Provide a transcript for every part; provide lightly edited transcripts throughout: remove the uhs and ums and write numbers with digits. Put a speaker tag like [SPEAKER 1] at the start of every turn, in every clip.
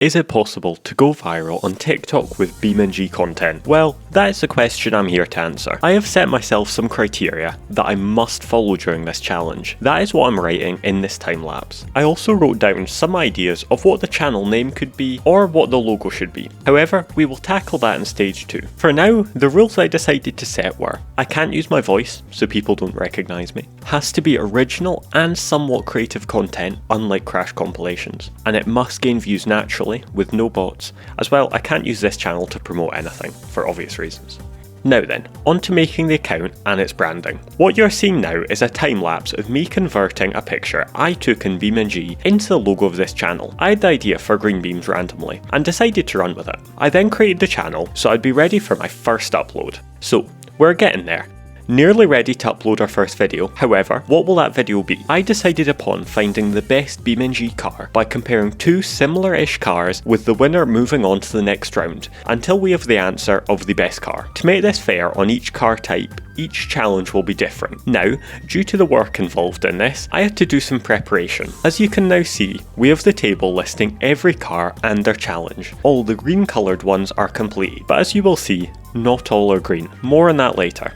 [SPEAKER 1] Is it possible to go viral on TikTok with BeamMP content? Well, that is the question I'm here to answer. I have set myself some criteria that I must follow during this challenge. That is what I'm writing in this time lapse. I also wrote down some ideas of what the channel name could be or what the logo should be. However, we will tackle that in stage 2. For now, the rules I decided to set were: I can't use my voice so people don't recognise me, has to be original and somewhat creative content unlike Crash compilations, and it must gain views naturally with no bots. As well, I can't use this channel to promote anything, for obvious reasons. Now then, on to making the account and its branding. What you're seeing now is a time lapse of me converting a picture I took in BeamMP into the logo of this channel. I had the idea for green beams randomly, and decided to run with it. I then created the channel so I'd be ready for my first upload. So, we're getting there. Nearly ready to upload our first video. However, what will that video be? I decided upon finding the best BeamMP car by comparing two similar-ish cars, with the winner moving on to the next round, until we have the answer of the best car. To make this fair on each car type, each challenge will be different. Now, due to the work involved in this, I had to do some preparation. As you can now see, we have the table listing every car and their challenge. All the green coloured ones are complete, but as you will see, not all are green. More on that later.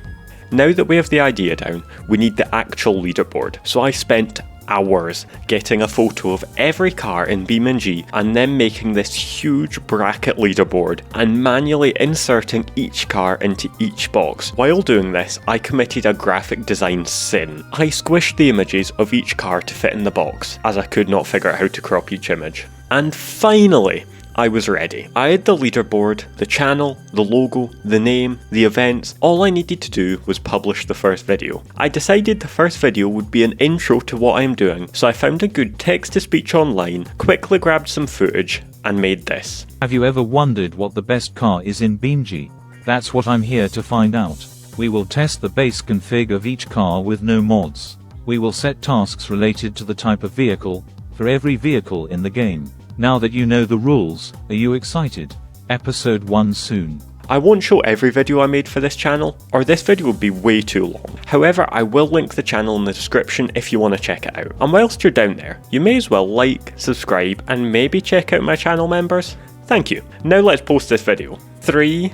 [SPEAKER 1] Now that we have the idea down, we need the actual leaderboard. So I spent hours getting a photo of every car in BeamMP and then making this huge bracket leaderboard and manually inserting each car into each box. While doing this, I committed a graphic design sin. I squished the images of each car to fit in the box, as I could not figure out how to crop each image. And finally, I was ready. I had the leaderboard, the channel, the logo, the name, the events. All I needed to do was publish the first video. I decided the first video would be an intro to what I am doing, so I found a good text-to-speech online, quickly grabbed some footage, and made this.
[SPEAKER 2] Have you ever wondered what the best car is in BeamMP? That's what I'm here to find out. We will test the base config of each car with no mods. We will set tasks related to the type of vehicle, for every vehicle in the game. Now that you know the rules, are you excited? Episode 1 soon.
[SPEAKER 1] I won't show every video I made for this channel, or this video would be way too long. However, I will link the channel in the description if you want to check it out. And whilst you're down there, you may as well like, subscribe, and maybe check out my channel members. Thank you. Now let's post this video. 3,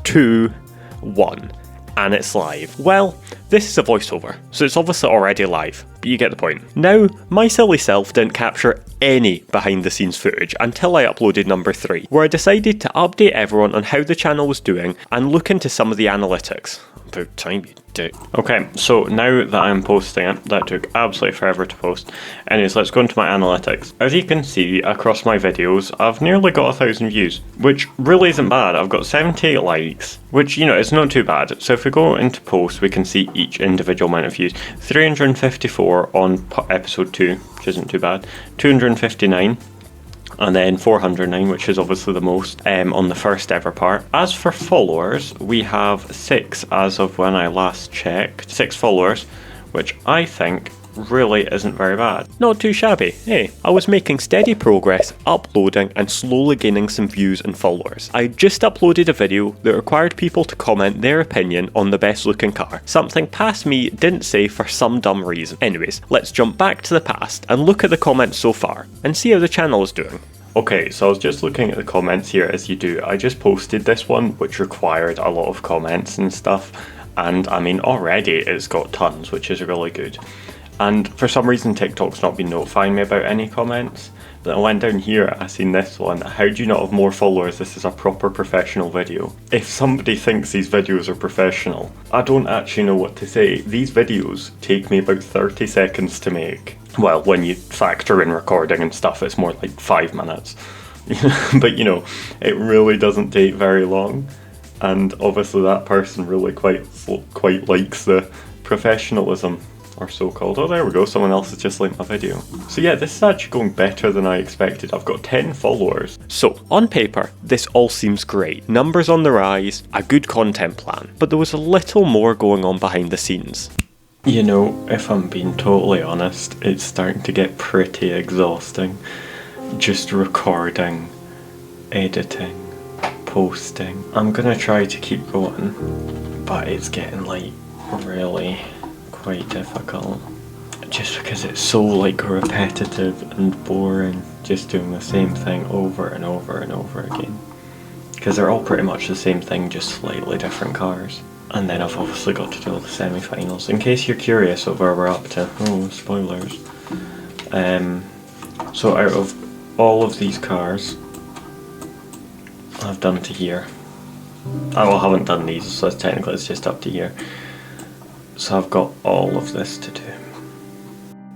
[SPEAKER 1] 2, 1. And it's live. Well, this is a voiceover, so it's obviously already live, but you get the point. Now, my silly self didn't capture any behind the scenes footage until I uploaded number 3, where I decided to update everyone on how the channel was doing and look into some of the analytics. About time you do. Okay, so now that I'm posting it, that took absolutely forever to post. Anyways, let's go into my analytics. As you can see, across my videos, I've nearly got 1,000 views, which really isn't bad. I've got 78 likes, which, you know, is not too bad. So if we go into posts, we can see each individual amount of views. 354 on episode 2, which isn't too bad. 259. And then 409, which is obviously the most on the first ever part. As for followers, we have 6 as of when I last checked. 6 followers, which I think really isn't very bad. Not too shabby, hey. I was making steady progress, uploading and slowly gaining some views and followers. I just uploaded a video that required people to comment their opinion on the best looking car, something past me didn't say for some dumb reason. Anyways, let's jump back to the past and look at the comments so far, and see how the channel is doing. Okay, so I was just looking at the comments here as you do. I just posted this one, which required a lot of comments and stuff, and I mean already it's got tons, which is really good. And for some reason TikTok's not been notifying me about any comments. Then I went down here, I seen this one. How do you not have more followers? This is a proper professional video. If somebody thinks these videos are professional, I don't actually know what to say. These videos take me about 30 seconds to make. Well, when you factor in recording and stuff, it's more like 5 minutes. But you know, it really doesn't take very long. And obviously that person really quite likes the professionalism. Or so-called. Oh, there we go, someone else has just linked my video. So yeah, this is actually going better than I expected. I've got 10 followers. So, on paper, this all seems great. Numbers on the rise, a good content plan. But there was a little more going on behind the scenes. You know, if I'm being totally honest, it's starting to get pretty exhausting. Just recording, editing, posting. I'm gonna try to keep going, but it's getting like really quite difficult. just because it's so like repetitive and boring, just doing the same thing over and over and over again. Because they're all pretty much the same thing, just slightly different cars. And then I've obviously got to do all the semi-finals. In case you're curious of where we're up to, oh, spoilers. So out of all of these cars, I've done to here. Oh, I haven't done these, so technically it's just up to here. So I've got all of this to do.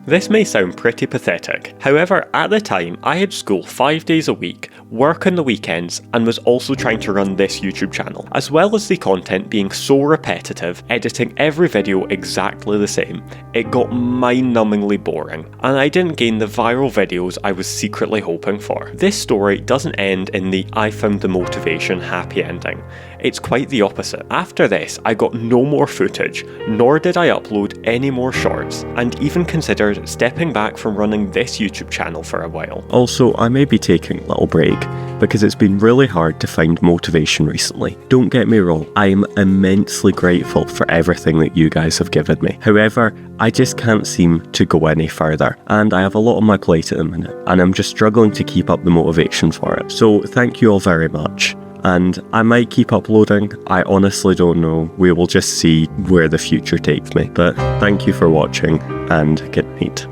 [SPEAKER 1] This may sound pretty pathetic, however at the time I had school 5 days a week, work on the weekends, and was also trying to run this YouTube channel, as well as the content being so repetitive, editing every video exactly the same, it got mind-numbingly boring, and I didn't gain the viral videos I was secretly hoping for. This story doesn't end in the I found the motivation happy ending. It's quite the opposite. After this, I got no more footage, nor did I upload any more shorts, and even considered stepping back from running this YouTube channel for a while. Also, I may be taking a little break, because it's been really hard to find motivation recently. Don't get me wrong, I am immensely grateful for everything that you guys have given me. However, I just can't seem to go any further, and I have a lot on my plate at the minute, and I'm just struggling to keep up the motivation for it. So thank you all very much. And I might keep uploading, I honestly don't know, we will just see where the future takes me. But thank you for watching, and good night.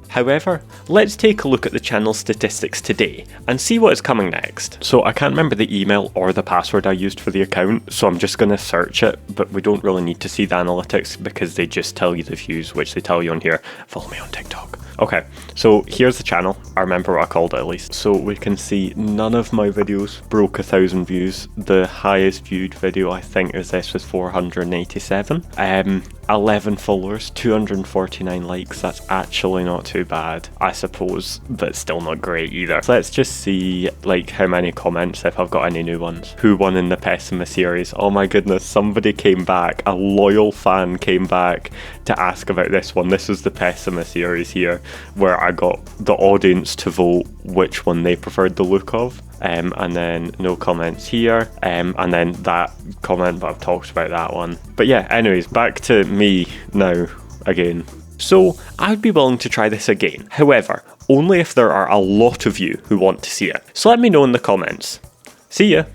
[SPEAKER 1] However, let's take a look at the channel statistics today, and see what is coming next. So I can't remember the email or the password I used for the account, so I'm just going to search it, but we don't really need to see the analytics because they just tell you the views, which they tell you on here. Follow me on TikTok. Okay, so here's the channel. I remember what I called it at least. So we can see none of my videos broke 1,000 views. The highest viewed video I think is this with 487. 11 followers, 249 likes. That's actually not too bad, I suppose, but still not great either. So let's just see like how many comments, if I've got any new ones. Who won in the Pessima series? Oh my goodness, somebody came back, a loyal fan came back to ask about this one. This was the Pessima series here, where I got the audience to vote which one they preferred the look of. And then no comments here, and then that comment, but I've talked about that one. But yeah, anyways, back to me now again. So I'd be willing to try this again, however, only if there are a lot of you who want to see it. So let me know in the comments. See ya!